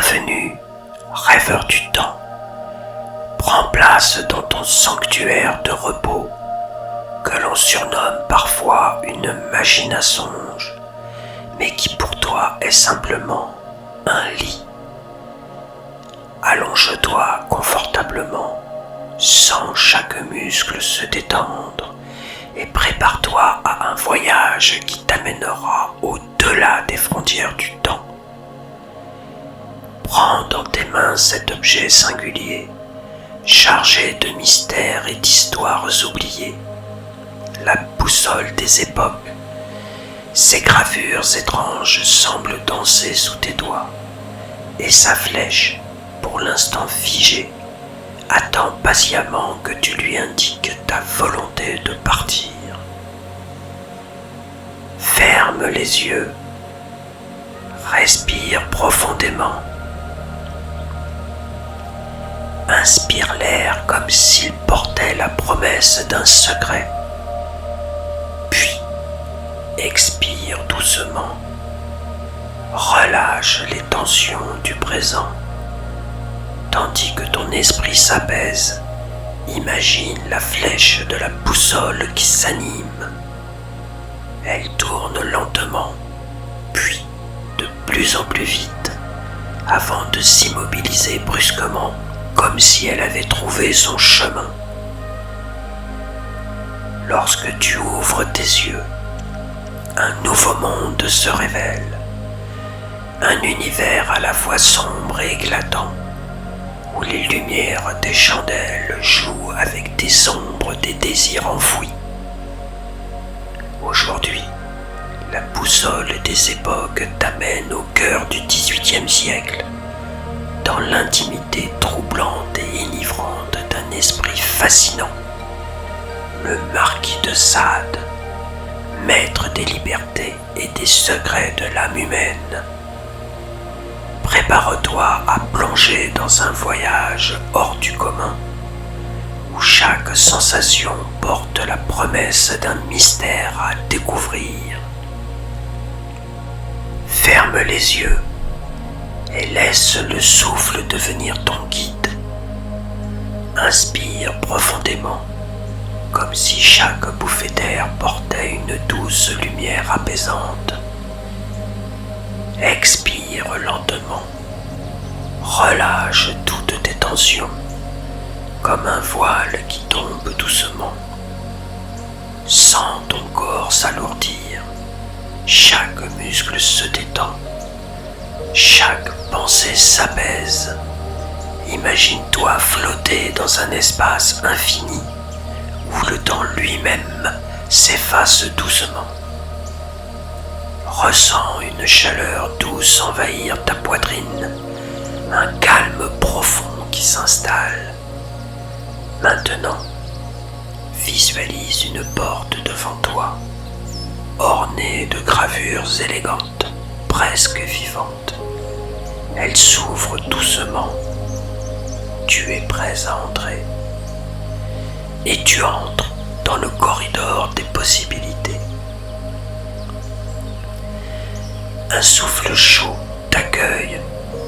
Bienvenue, rêveur du temps. Prends place dans ton sanctuaire de repos, que l'on surnomme parfois une machine à songe, mais qui pour toi est simplement un lit. Allonge-toi confortablement, sens chaque muscle se détendre et prépare-toi à un voyage qui t'amènera au-delà des frontières du temps. Prends dans tes mains cet objet singulier, chargé de mystères et d'histoires oubliées, la boussole des époques. Ses gravures étranges semblent danser sous tes doigts, et sa flèche, pour l'instant figée, attend patiemment que tu lui indiques ta volonté de partir. Ferme les yeux, respire profondément. Inspire l'air comme s'il portait la promesse d'un secret. Puis, expire doucement. Relâche les tensions du présent. Tandis que ton esprit s'apaise, imagine la flèche de la boussole qui s'anime. Elle tourne lentement, puis de plus en plus vite, avant de s'immobiliser brusquement, comme si elle avait trouvé son chemin. Lorsque tu ouvres tes yeux, un nouveau monde se révèle, un univers à la fois sombre et éclatant, où les lumières des chandelles jouent avec des ombres des désirs enfouis. Aujourd'hui, la boussole des époques t'amène au cœur du XVIIIe siècle, dans l'intimité troublante et enivrante d'un esprit fascinant, le marquis de Sade, maître des libertés et des secrets de l'âme humaine. Prépare-toi à plonger dans un voyage hors du commun, où chaque sensation porte la promesse d'un mystère à découvrir. Ferme les yeux et laisse le souffle devenir ton guide. Inspire profondément, comme si chaque bouffée d'air portait une douce lumière apaisante. Expire lentement. Relâche toutes tes tensions, comme un voile qui tombe doucement. Sens ton corps s'alourdir. Chaque muscle se détend. Chaque pensée s'apaise. Imagine-toi flotter dans un espace infini où le temps lui-même s'efface doucement. Ressens une chaleur douce envahir ta poitrine, un calme profond qui s'installe. Maintenant, visualise une porte devant toi, ornée de gravures élégantes, presque vivantes. Elle s'ouvre doucement. Tu es prêt à entrer. Et tu entres dans le corridor des possibilités. Un souffle chaud t'accueille,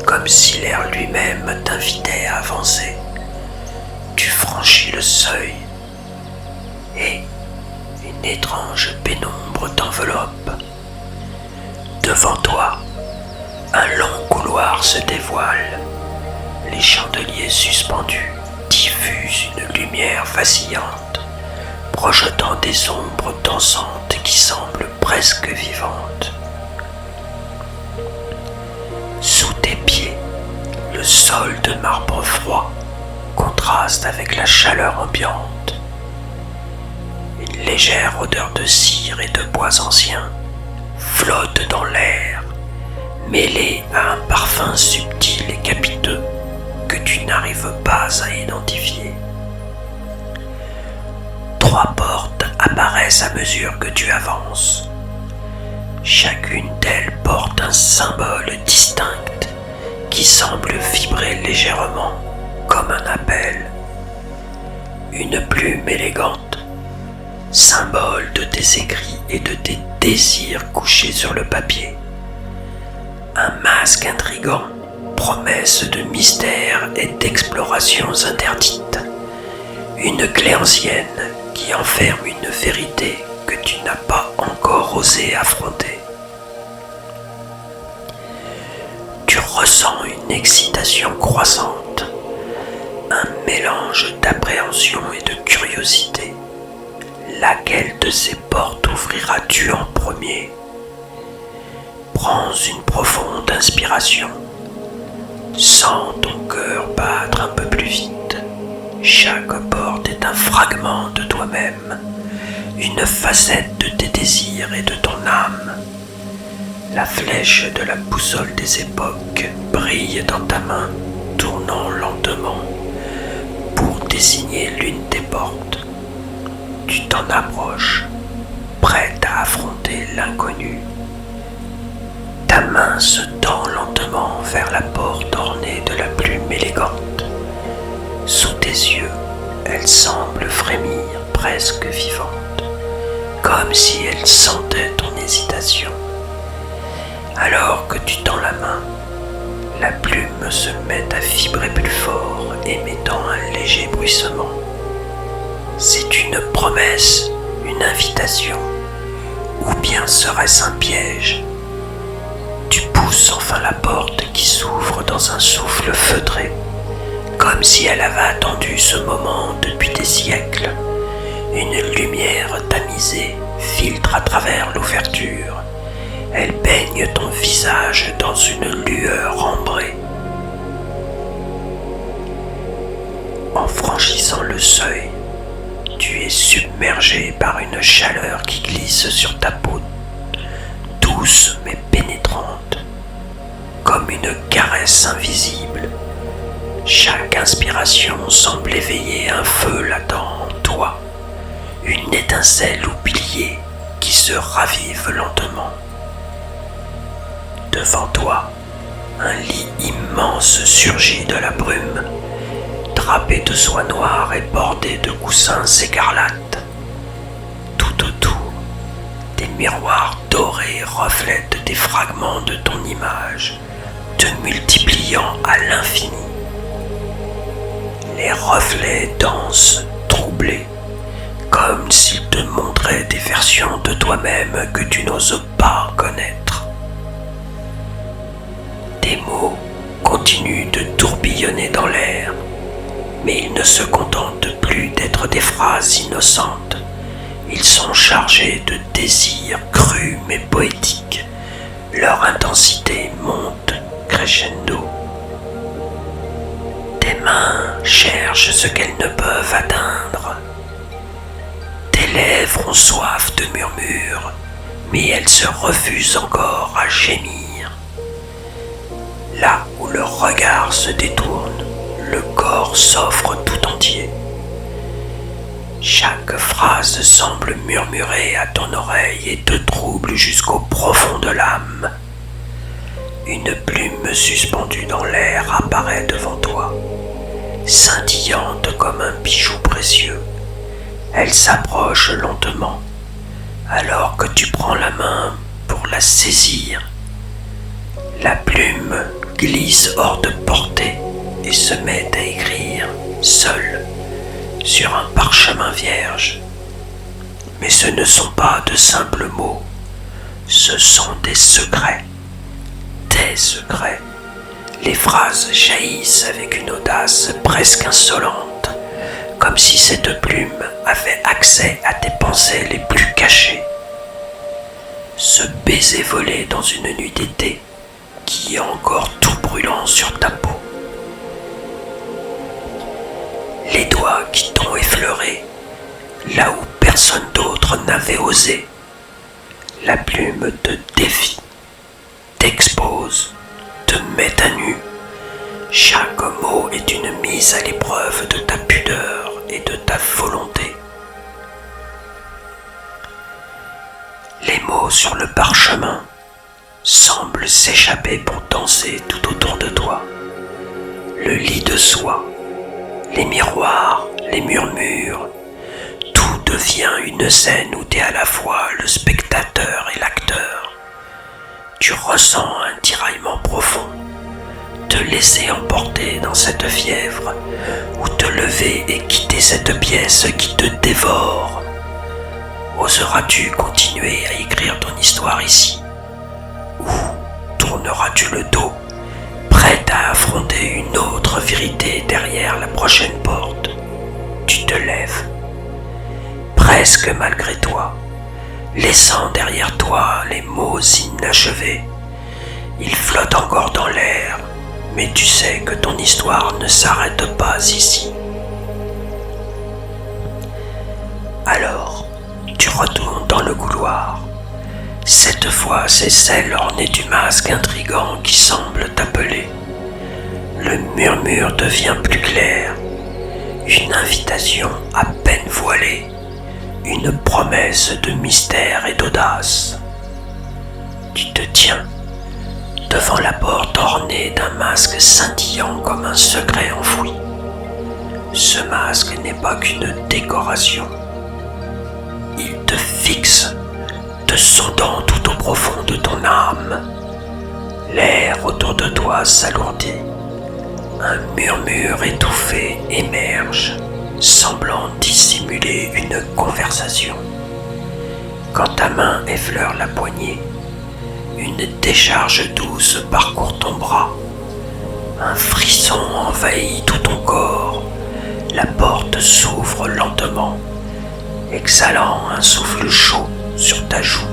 comme si l'air lui-même t'invitait à avancer. Tu franchis le seuil et une étrange pénombre t'enveloppe. Devant toi, un long couloir se dévoile. Les chandeliers suspendus diffusent une lumière vacillante, projetant des ombres dansantes qui semblent presque vivantes. Sous tes pieds, le sol de marbre froid contraste avec la chaleur ambiante. Une légère odeur de cire et de bois anciens flotte dans l'air, mêlée à un parfum subtil et capiteux que tu n'arrives pas à identifier. 3 portes apparaissent à mesure que tu avances. Chacune d'elles porte un symbole distinct qui semble vibrer légèrement comme un appel. Une plume élégante, symbole de tes écrits et de tes désirs couchés sur le papier. Un masque intrigant, promesse de mystère et d'explorations interdites. Une clé ancienne qui enferme une vérité que tu n'as pas encore osé affronter. Tu ressens une excitation croissante, un mélange d'appréhension et de curiosité. Laquelle de ces portes ouvriras-tu en premier ? Prends une profonde inspiration. Sens ton cœur battre un peu plus vite. Chaque porte est un fragment de toi-même, une facette de tes désirs et de ton âme. La flèche de la boussole des époques brille dans ta main, tournant lentement pour désigner l'une des portes. Tu t'en approches, prête à affronter l'inconnu. Ta main se tend lentement vers la porte ornée de la plume élégante. Sous tes yeux, elle semble frémir, presque vivante, comme si elle sentait ton hésitation. Alors que tu tends la main, la plume se met à vibrer plus fort, émettant un léger bruissement. C'est une promesse, une invitation, ou bien serait-ce un piège ? Tu pousses enfin la porte qui s'ouvre dans un souffle feutré, comme si elle avait attendu ce moment depuis des siècles. Une lumière tamisée filtre à travers l'ouverture. Elle baigne ton visage dans une lueur ambrée. En franchissant le seuil, tu es submergé par une chaleur qui glisse sur ta peau, douce mais pénétrante, comme une caresse invisible. Chaque inspiration semble éveiller un feu latent en toi, une étincelle oubliée qui se ravive lentement. Devant toi, un lit immense surgit de la brume, drapé de soie noire et bordé de coussins écarlates. Tout autour, des miroirs dorés reflètent des fragments de ton image, te multipliant à l'infini. Les reflets dansent, troublés, comme s'ils te montraient des versions de toi-même que tu n'oses pas connaître. Des mots continuent de tourbillonner dans l'air, mais ils ne se contentent plus d'être des phrases innocentes. Ils sont chargés de désirs crus mais poétiques. Leur intensité monte crescendo. Tes mains cherchent ce qu'elles ne peuvent atteindre. Tes lèvres ont soif de murmures, mais elles se refusent encore à gémir. Là où le regard se détourne, le corps s'offre tout entier. Chaque phrase semble murmurer à ton oreille et te trouble jusqu'au profond de l'âme. Une plume suspendue dans l'air apparaît devant toi, scintillante comme un bijou précieux. Elle s'approche lentement, alors que tu prends la main pour la saisir. La plume glisse hors de portée et se met à écrire, seule, sur un parchemin vierge. Mais ce ne sont pas de simples mots, ce sont des secrets, tes secrets. Les phrases jaillissent avec une audace presque insolente, comme si cette plume avait accès à tes pensées les plus cachées. Ce baiser volé dans une nuit d'été qui est encore tout brûlant sur ta peau. Les doigts qui t'ont effleuré, là où personne d'autre n'avait osé. La plume te défie, t'expose, te met à nu. Chaque mot est une mise à l'épreuve de ta pudeur et de ta volonté. Les mots sur le parchemin semblent s'échapper pour danser tout autour de toi. Le lit de soie, les miroirs, les murmures, tout devient une scène où tu es à la fois le spectateur et l'acteur. Tu ressens un tiraillement profond. te laisser emporter dans cette fièvre ou te lever et quitter cette pièce qui te dévore? Oseras-tu continuer à écrire ton histoire ici? Ou tourneras-tu le dos, prête à affronter une autre vérité derrière la prochaine porte? Tu te lèves, presque malgré toi, laissant derrière toi les mots inachevés. Ils flottent encore dans l'air, mais tu sais que ton histoire ne s'arrête pas ici. Alors, tu retournes dans le couloir. Cette fois, c'est celle ornée du masque intrigant qui semble t'appeler. Le murmure devient plus clair. Une invitation à peine voilée. Une promesse de mystère et d'audace. Tu te tiens devant la porte ornée d'un masque scintillant comme un secret enfoui. Ce masque n'est pas qu'une décoration. Il te fixe, te sondant tout au profond de ton âme. L'air autour de toi s'alourdit. Un murmure étouffé émerge, semblant dissimuler une conversation. Quand ta main effleure la poignée, une décharge douce parcourt ton bras. Un frisson envahit tout ton corps. La porte s'ouvre lentement, exhalant un souffle chaud sur ta joue.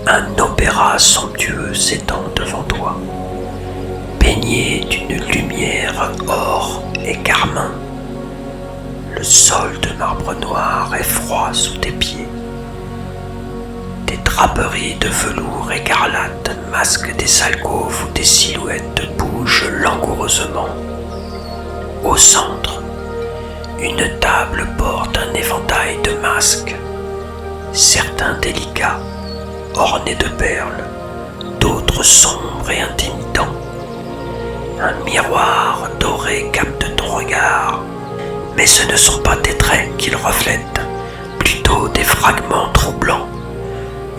Un opéra somptueux s'étend devant toi, baigné d'une lumière or et carmin. Le sol de marbre noir est froid sous tes pieds. Des draperies de velours écarlate masquent des alcôves où des silhouettes bougent langoureusement. Au centre, une table porte un éventail de masques, certains délicats, ornés de perles, d'autres sombres et intimidants. Un miroir doré capte ton regard, mais ce ne sont pas tes traits qu'il reflète, plutôt des fragments troublants.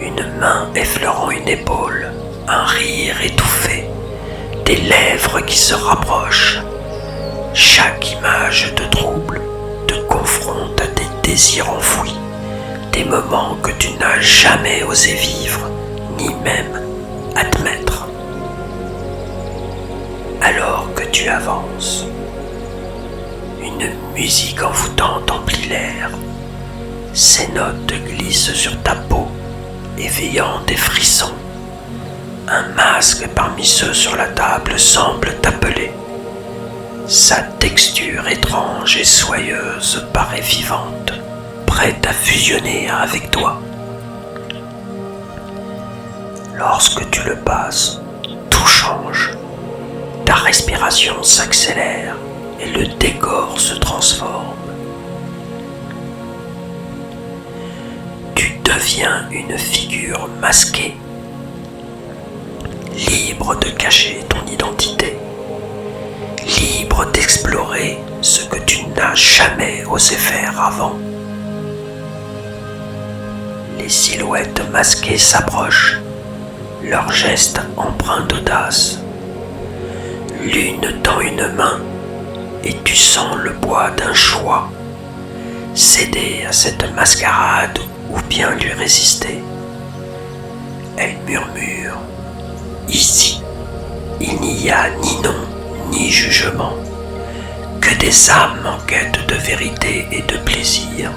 Une main effleurant une épaule, un rire étouffé, des lèvres qui se rapprochent. Chaque image te trouble, te confronte à des désirs enfouis, des moments que tu n'as jamais osé vivre, ni même admettre. Alors que tu avances, une musique envoûtante emplit l'air. Ces notes glissent sur ta peau, éveillant des frissons. Un masque parmi ceux sur la table semble t'appeler. Sa texture étrange et soyeuse paraît vivante, prête à fusionner avec toi. Lorsque tu le passes, tout change. Ta respiration s'accélère et le décor se transforme. Tu deviens une figure masquée, libre de cacher ton identité, libre d'explorer ce que tu n'as jamais osé faire avant. Les silhouettes masquées s'approchent, leurs gestes empreints d'audace. L'une tend une main et tu sens le poids d'un choix. Céder à cette mascarade ou bien lui résister. Elle murmure. Ici, il n'y a ni nom ni jugement, que des âmes en quête de vérité et de plaisir.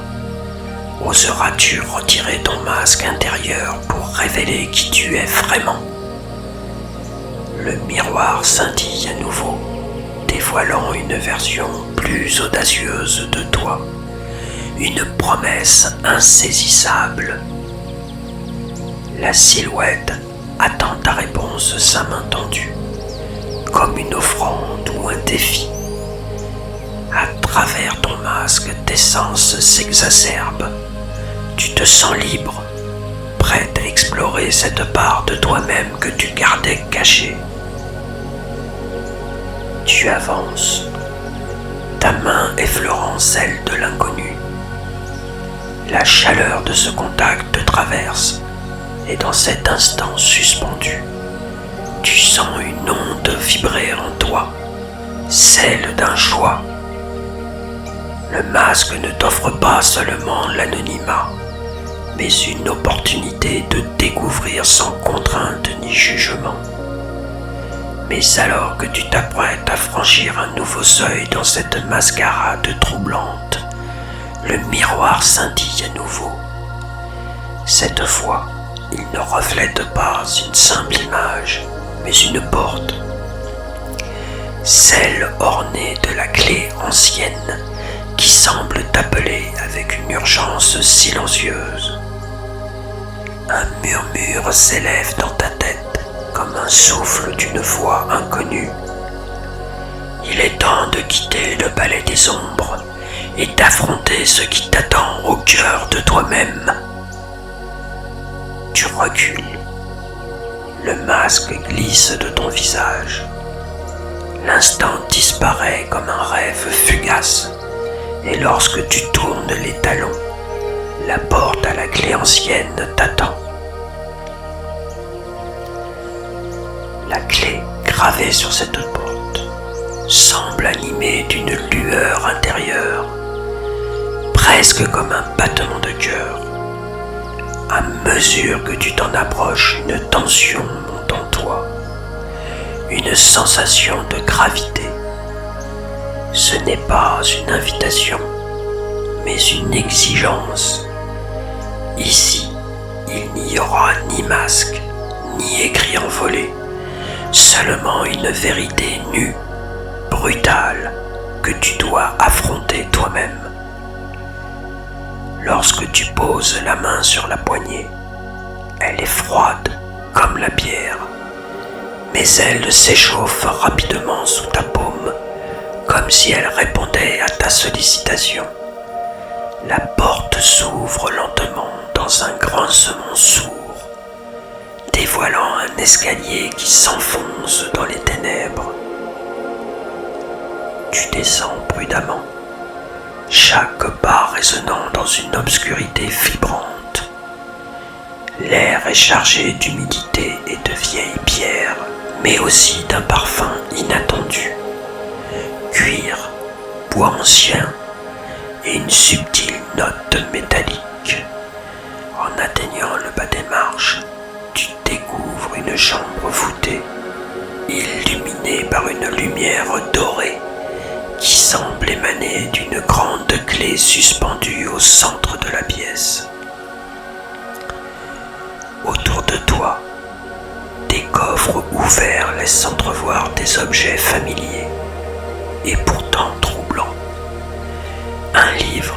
Oseras-tu retirer ton masque intérieur pour révéler qui tu es vraiment? Le miroir scintille à nouveau, dévoilant une version plus audacieuse de toi, une promesse insaisissable. La silhouette attend ta réponse, sa main tendue, comme une offrande ou un défi. À travers ton masque, tes sens s'exacerbent. Tu te sens libre, prête à explorer cette part de toi-même que tu gardais cachée. Tu avances, ta main effleurant celle de l'inconnu. La chaleur de ce contact te traverse, et dans cet instant suspendu, Tu sens une onde vibrer en toi, celle d'un choix. Le masque ne t'offre pas seulement l'anonymat, mais une opportunité de découvrir sans contrainte ni jugement. Mais alors que tu t'apprêtes à franchir un nouveau seuil dans cette mascarade troublante, le miroir scintille à nouveau. Cette fois, il ne reflète pas une simple image, mais une porte. Celle ornée de la clé ancienne qui semble t'appeler avec une urgence silencieuse. Un murmure s'élève dans ta tête comme un souffle d'une voix inconnue. Il est temps de quitter le palais des ombres et d'affronter ce qui t'attend au cœur de toi-même. Tu recules. Le masque glisse de ton visage. L'instant disparaît comme un rêve fugace. Et lorsque tu tournes les talons, la porte à la clé ancienne t'attend. La clé gravée sur cette porte semble animée d'une lueur intérieure, presque comme un battement de cœur. À mesure que tu t'en approches, une tension monte en toi, une sensation de gravité. Ce n'est pas une invitation, mais une exigence. Ici, il n'y aura ni masque, ni écrit envolé, seulement une vérité nue, brutale, que tu dois affronter toi-même. Lorsque tu poses la main sur la poignée, elle est froide comme la pierre, mais elle s'échauffe rapidement sous ta paume, comme si elle répondait à ta sollicitation. La porte s'ouvre lentement dans un grincement sourd, dévoilant un escalier qui s'enfonce dans les ténèbres. Tu descends prudemment, chaque pas résonnant dans une obscurité vibrante. L'air est chargé d'humidité et de vieilles pierres, mais aussi d'un parfum inattendu. Cuir, bois ancien et une subtile note métallique. En atteignant le bas des marches, tu découvres une chambre voûtée, illuminée par une lumière dorée qui semble émaner d'une grande clé suspendue au centre de la pièce. Autour de toi, des coffres ouverts laissent entrevoir des objets familiers et pourtant troublants. Un livre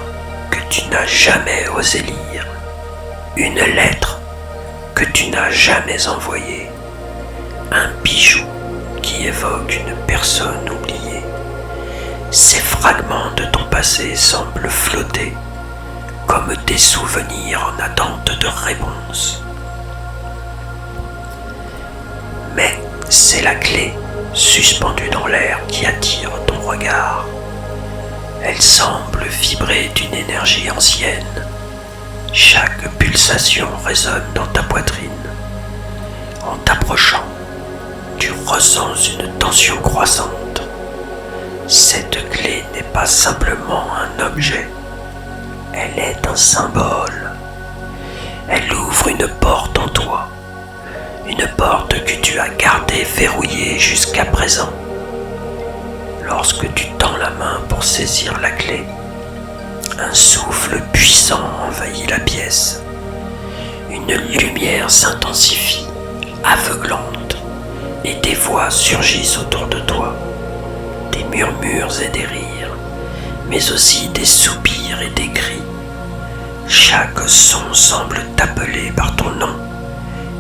que tu n'as jamais osé lire, une lettre que tu n'as jamais envoyée, un bijou qui évoque une personne oubliée. Ces fragments de ton passé semblent flotter comme des souvenirs en attente de réponse. Mais c'est la clé suspendue dans l'air qui attire ton regard. Elle semble vibrer d'une énergie ancienne. Chaque pulsation résonne dans ta poitrine. En t'approchant, tu ressens une tension croissante. Cette clé n'est pas simplement un objet, elle est un symbole. Elle ouvre une porte en toi, une porte que tu as gardée verrouillée jusqu'à présent. Lorsque tu tends la main pour saisir la clé, un souffle puissant envahit la pièce. Une lumière s'intensifie, aveuglante, et des voix surgissent autour de toi. Des murmures et des rires, mais aussi des soupirs et des cris. Chaque son semble t'appeler par ton nom,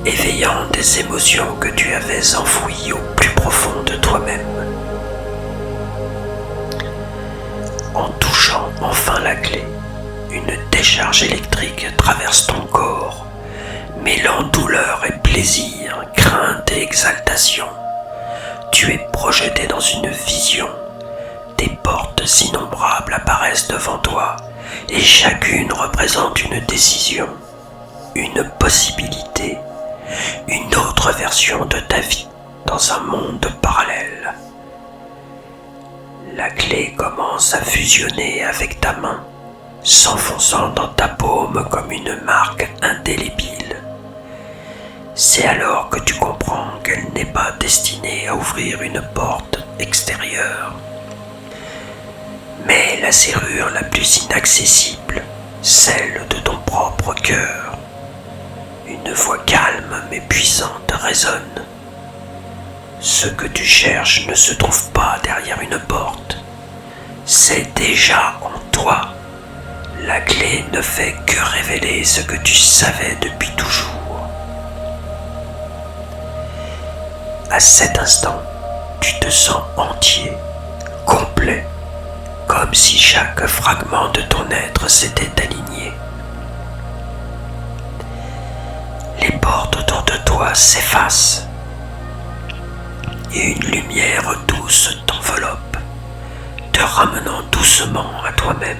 éveillant des émotions que tu avais enfouies au plus profond de toi-même. En touchant enfin la clé, une décharge électrique traverse ton corps, mêlant douleur et plaisir, crainte et exaltation. Tu es projeté dans une vision. Des portes innombrables apparaissent devant toi et chacune représente une décision, une possibilité, une autre version de ta vie. dans un monde parallèle. La clé commence à fusionner avec ta main, s'enfonçant dans ta paume comme une marque indélébile. C'est alors que tu comprends qu'elle n'est pas destinée à ouvrir une porte extérieure, mais la serrure la plus inaccessible, celle de ton propre cœur. Une voix calme mais puissante résonne. Ce que tu cherches ne se trouve pas derrière une porte, c'est déjà en toi. La clé ne fait que révéler ce que tu savais depuis toujours. À cet instant, tu te sens entier, complet, comme si chaque fragment de ton être s'était aligné. Les portes autour de toi s'effacent et une lumière douce t'enveloppe, te ramenant doucement à toi-même.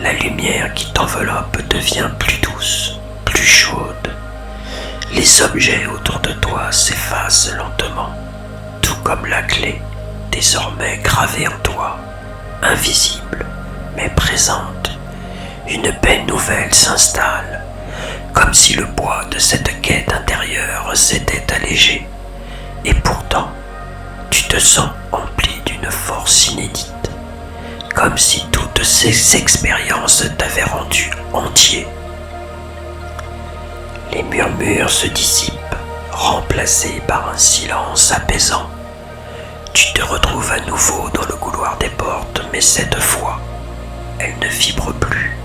La lumière qui t'enveloppe devient plus douce, plus chaude. Les objets autour de toi s'effacent lentement, tout comme la clé, désormais gravée en toi, invisible mais présente. Une paix nouvelle s'installe, comme si le poids de cette quête intérieure s'était allégé. Et pourtant, tu te sens empli d'une force inédite, comme si toutes ces expériences t'avaient rendu entier. Les murmures se dissipent, remplacés par un silence apaisant. Tu te retrouves à nouveau dans le couloir des portes, mais cette fois, elles ne vibrent plus.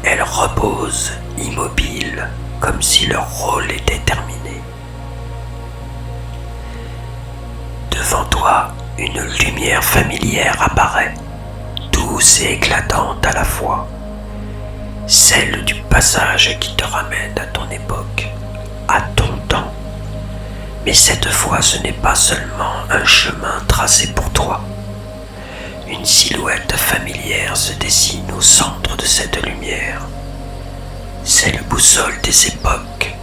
Elles reposent, immobiles, comme si leur rôle était terminé. Devant toi, une lumière familière apparaît, douce et éclatante à la fois. Celle du passage qui te ramène à ton époque, à ton temps. Mais cette fois, ce n'est pas seulement un chemin tracé pour toi. Une silhouette familière se dessine au centre de cette lumière. C'est la boussole des époques.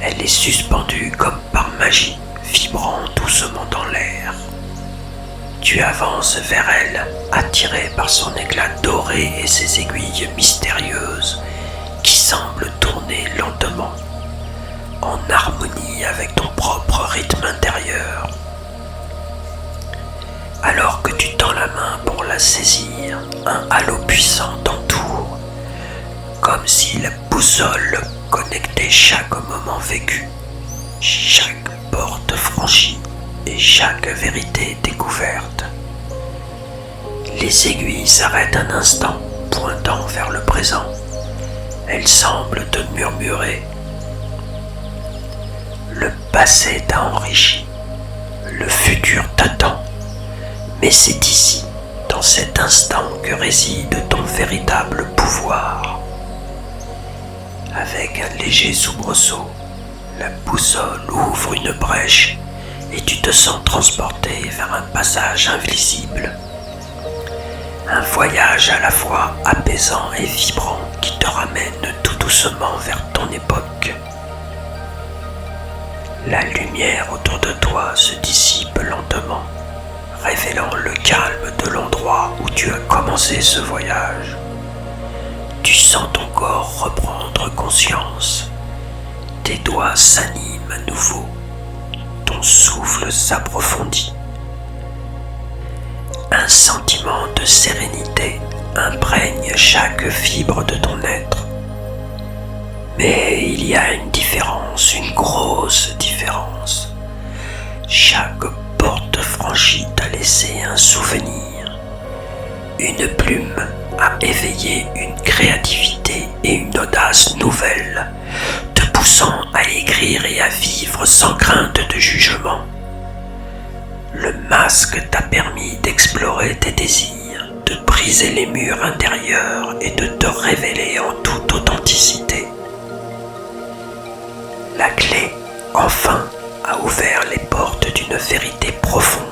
Elle est suspendue comme par magie, vibrant doucement dans l'air. Tu avances vers elle, attiré par son éclat doré et ses aiguilles mystérieuses qui semblent tourner lentement, en harmonie avec ton propre rythme intérieur. Alors que tu tends la main pour la saisir, un halo puissant t'entoure, comme si la boussole connectait chaque moment vécu, chaque porte franchie et chaque vérité découverte. Les aiguilles s'arrêtent un instant, pointant vers le présent. Elles semblent te murmurer. Le passé t'a enrichi, le futur t'attend, mais c'est ici, dans cet instant, que réside ton véritable pouvoir. Avec un léger soubresaut, la boussole ouvre une brèche et tu te sens transporté vers un passage invisible. Un voyage à la fois apaisant et vibrant qui te ramène tout doucement vers ton époque. La lumière autour de toi se dissipe lentement, révélant le calme de l'endroit où tu as commencé ce voyage. Tu sens ton corps reprendre conscience. Tes doigts s'animent à nouveau. Ton souffle s'approfondit. Un sentiment de sérénité imprègne chaque fibre de ton être. Mais il y a une différence, une grosse différence. Chaque porte franchie t'a laissé un souvenir. Une plume a éveillé une créativité et une audace nouvelle, te poussant à écrire et à vivre sans crainte de jugement. Le masque t'a permis d'explorer tes désirs, de briser les murs intérieurs et de te révéler en toute authenticité. La clé, enfin, a ouvert les portes d'une vérité profonde,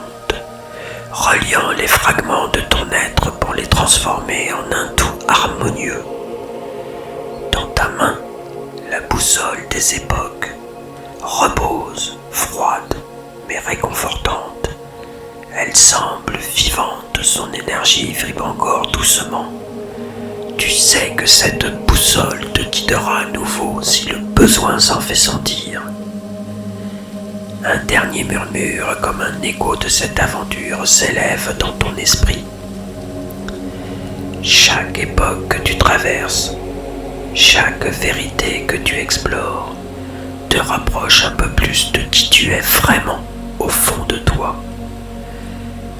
reliant les fragments de ton être pour les transformer en un tout harmonieux. Dans ta main, la boussole des époques repose, froide mais réconfortante. Elle semble vivante, son énergie vibre encore doucement. Tu sais que cette boussole te guidera à nouveau si le besoin s'en fait sentir. Un dernier murmure comme un écho de cette aventure s'élève dans ton esprit. Chaque époque que tu traverses, chaque vérité que tu explores, te rapproche un peu plus de qui tu es vraiment au fond de toi.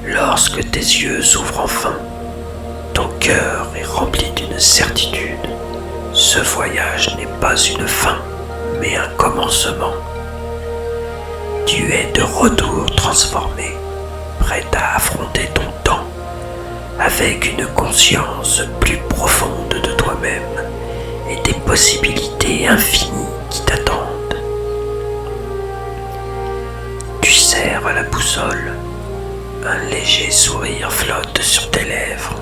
Lorsque tes yeux s'ouvrent enfin, ton cœur est rempli d'une certitude. Ce voyage n'est pas une fin, mais un commencement. Tu es de retour transformé, prêt à affronter ton temps avec une conscience plus profonde de toi-même et des possibilités infinies qui t'attendent. Tu serres la boussole, un léger sourire flotte sur tes lèvres.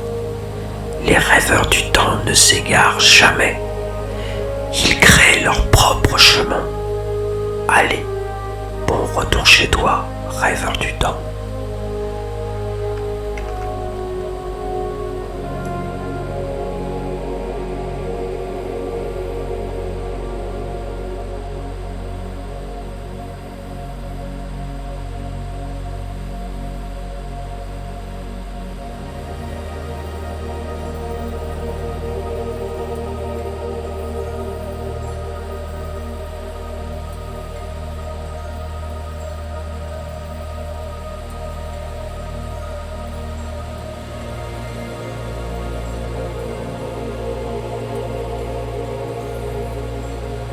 Les rêveurs du temps ne s'égarent jamais. Ils créent leur propre chemin. Allez, bon retour chez toi, rêveur du temps.